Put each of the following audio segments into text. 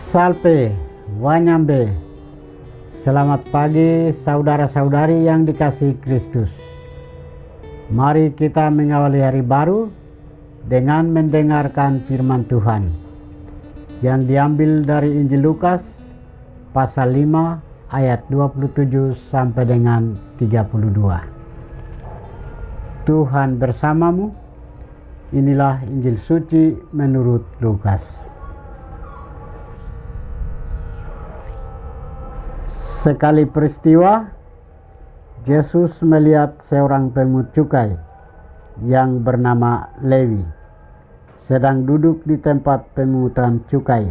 Salve, Wanyambe. Selamat pagi saudara-saudari yang dikasihi Kristus. Mari kita mengawali hari baru dengan mendengarkan firman Tuhan yang diambil dari Injil Lukas pasal 5 ayat 27 sampai dengan 32. Tuhan bersamamu. Inilah Injil suci menurut Lukas. Sekali peristiwa, Yesus melihat seorang pemungut cukai yang bernama Lewi sedang duduk di tempat pemungutan cukai.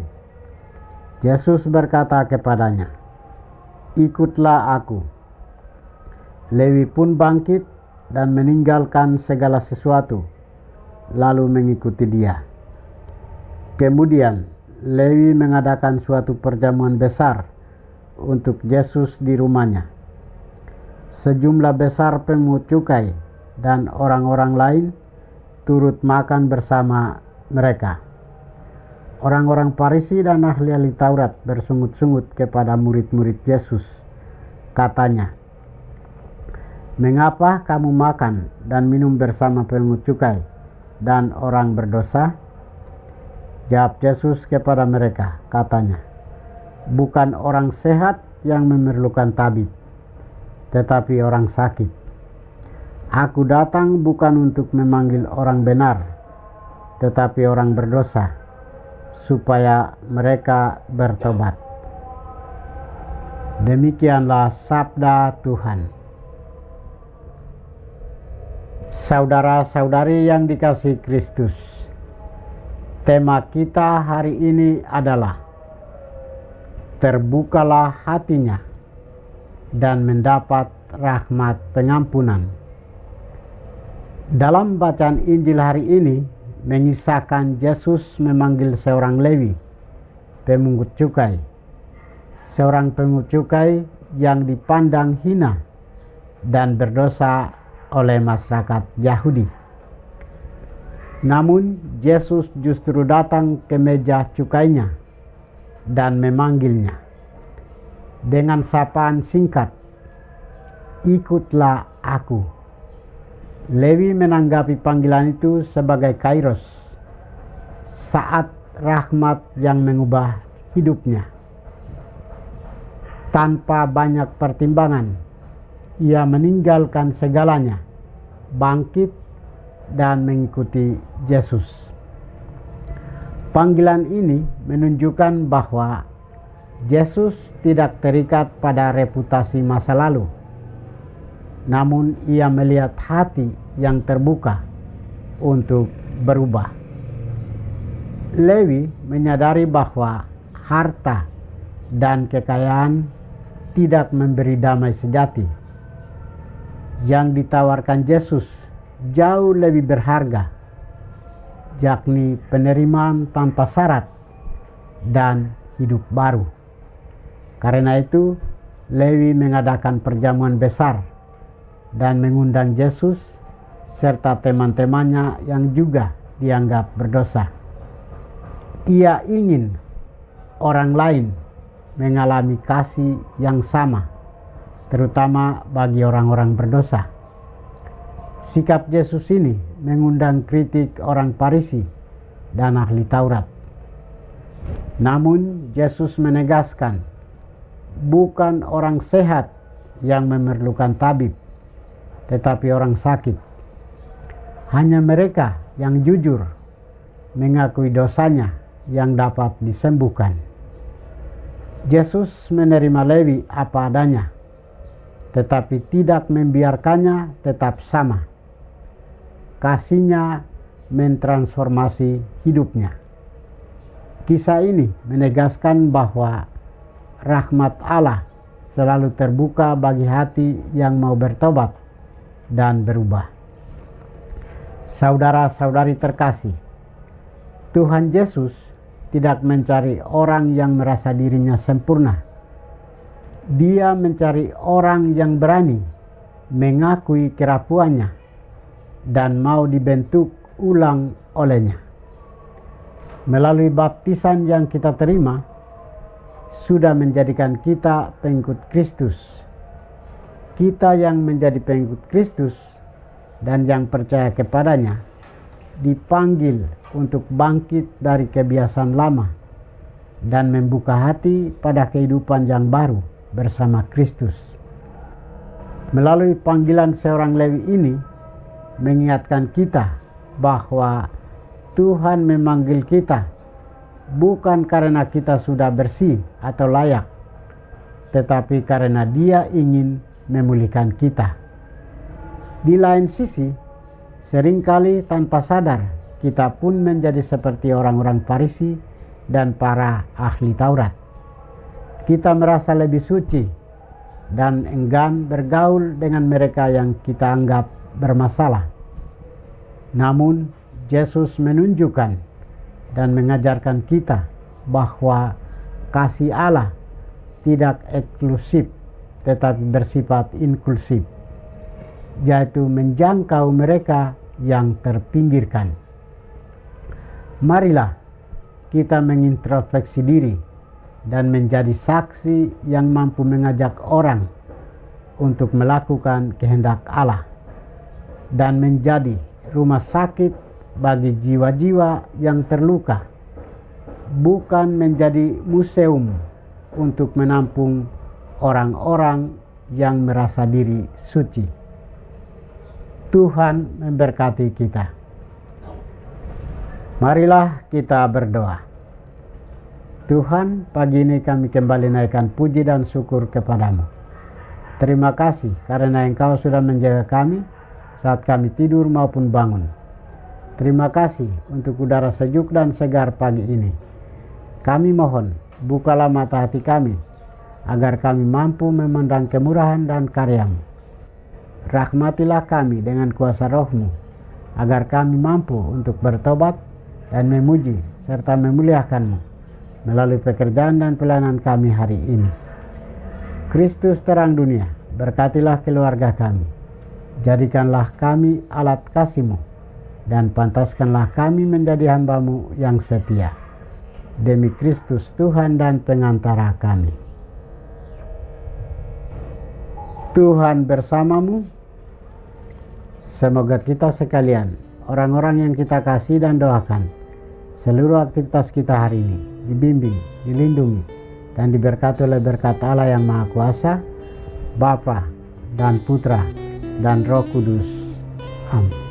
Yesus berkata kepadanya, "Ikutlah aku." Lewi pun bangkit dan meninggalkan segala sesuatu, lalu mengikuti dia. Kemudian Lewi mengadakan suatu perjamuan besar untuk Yesus di rumahnya. Sejumlah besar pemungut cukai dan orang-orang lain turut makan bersama mereka. Orang-orang Farisi dan ahli-ahli Taurat bersungut-sungut kepada murid-murid Yesus. Katanya, "Mengapa kamu makan dan minum bersama pemungut cukai dan orang berdosa?" Jawab Yesus kepada mereka, katanya, "Bukan orang sehat yang memerlukan tabib, tetapi orang sakit. Aku datang bukan untuk memanggil orang benar, tetapi orang berdosa, supaya mereka bertobat." Demikianlah sabda Tuhan. Saudara-saudari yang dikasihi Kristus, tema kita hari ini adalah terbukalah hatinya dan mendapat rahmat pengampunan. Dalam bacaan Injil hari ini mengisahkan Yesus memanggil seorang Lewi, pemungut cukai. Seorang pemungut cukai yang dipandang hina dan berdosa oleh masyarakat Yahudi. Namun Yesus justru datang ke meja cukainya dan memanggilnya dengan sapaan singkat, "Ikutlah aku." Lewi menanggapi panggilan itu sebagai kairos, saat rahmat yang mengubah hidupnya. Tanpa banyak pertimbangan, ia meninggalkan segalanya, bangkit dan mengikuti Yesus. Panggilan ini menunjukkan bahwa Yesus tidak terikat pada reputasi masa lalu, namun ia melihat hati yang terbuka untuk berubah. Lewi menyadari bahwa harta dan kekayaan tidak memberi damai sejati. Yang ditawarkan Yesus jauh lebih berharga, yakni penerimaan tanpa syarat dan hidup baru. Karena itu, Lewi mengadakan perjamuan besar dan mengundang Yesus serta teman-temannya yang juga dianggap berdosa. Ia ingin orang lain mengalami kasih yang sama, terutama bagi orang-orang berdosa. Sikap Yesus ini mengundang kritik orang Farisi dan ahli Taurat. Namun Yesus menegaskan, bukan orang sehat yang memerlukan tabib, tetapi orang sakit. Hanya mereka yang jujur mengakui dosanya yang dapat disembuhkan. Yesus menerima Lewi apa adanya, tetapi tidak membiarkannya tetap sama. Kasihnya mentransformasi hidupnya. Kisah ini menegaskan bahwa rahmat Allah selalu terbuka bagi hati yang mau bertobat dan berubah. Saudara-saudari terkasih, Tuhan Yesus tidak mencari orang yang merasa dirinya sempurna. Dia mencari orang yang berani mengakui kerapuannya dan mau dibentuk ulang olehnya. Melalui baptisan yang kita terima, sudah menjadikan kita pengikut Kristus. Kita yang menjadi pengikut Kristus dan yang percaya kepadanya dipanggil untuk bangkit dari kebiasaan lama dan membuka hati pada kehidupan yang baru bersama Kristus. Melalui panggilan seorang Lewi ini mengingatkan kita bahwa Tuhan memanggil kita bukan karena kita sudah bersih atau layak, tetapi karena Dia ingin memulihkan kita. Di lain sisi, seringkali tanpa sadar kita pun menjadi seperti orang-orang Farisi dan para ahli Taurat. Kita merasa lebih suci dan enggan bergaul dengan mereka yang kita anggap bermasalah. Namun Yesus menunjukkan dan mengajarkan kita bahwa kasih Allah tidak eksklusif tetapi bersifat inklusif, yaitu menjangkau mereka yang terpinggirkan. Marilah kita mengintrospeksi diri dan menjadi saksi yang mampu mengajak orang untuk melakukan kehendak Allah dan menjadi rumah sakit bagi jiwa-jiwa yang terluka, bukan menjadi museum untuk menampung orang-orang yang merasa diri suci. Tuhan memberkati kita. Marilah kita berdoa. Tuhan, pagi ini kami kembali naikkan puji dan syukur kepadamu. Terima kasih karena Engkau sudah menjaga kami saat kami tidur maupun bangun. Terima kasih untuk udara sejuk dan segar pagi ini. Kami mohon, bukalah mata hati kami, agar kami mampu memandang kemurahan dan karya-Mu. Rahmatilah kami dengan kuasa Roh-Mu, agar kami mampu untuk bertobat dan memuji serta memuliakan-Mu melalui pekerjaan dan pelayanan kami hari ini. Kristus terang dunia, berkatilah keluarga kami. Jadikanlah kami alat kasih-Mu, dan pantaskanlah kami menjadi hamba-Mu yang setia. Demi Kristus Tuhan dan pengantara kami. Tuhan bersamamu. Semoga kita sekalian, orang-orang yang kita kasih dan doakan, seluruh aktivitas kita hari ini dibimbing, dilindungi, dan diberkati oleh berkat Allah yang Maha Kuasa, Bapa dan Putra dan Roh Kudus. Amin.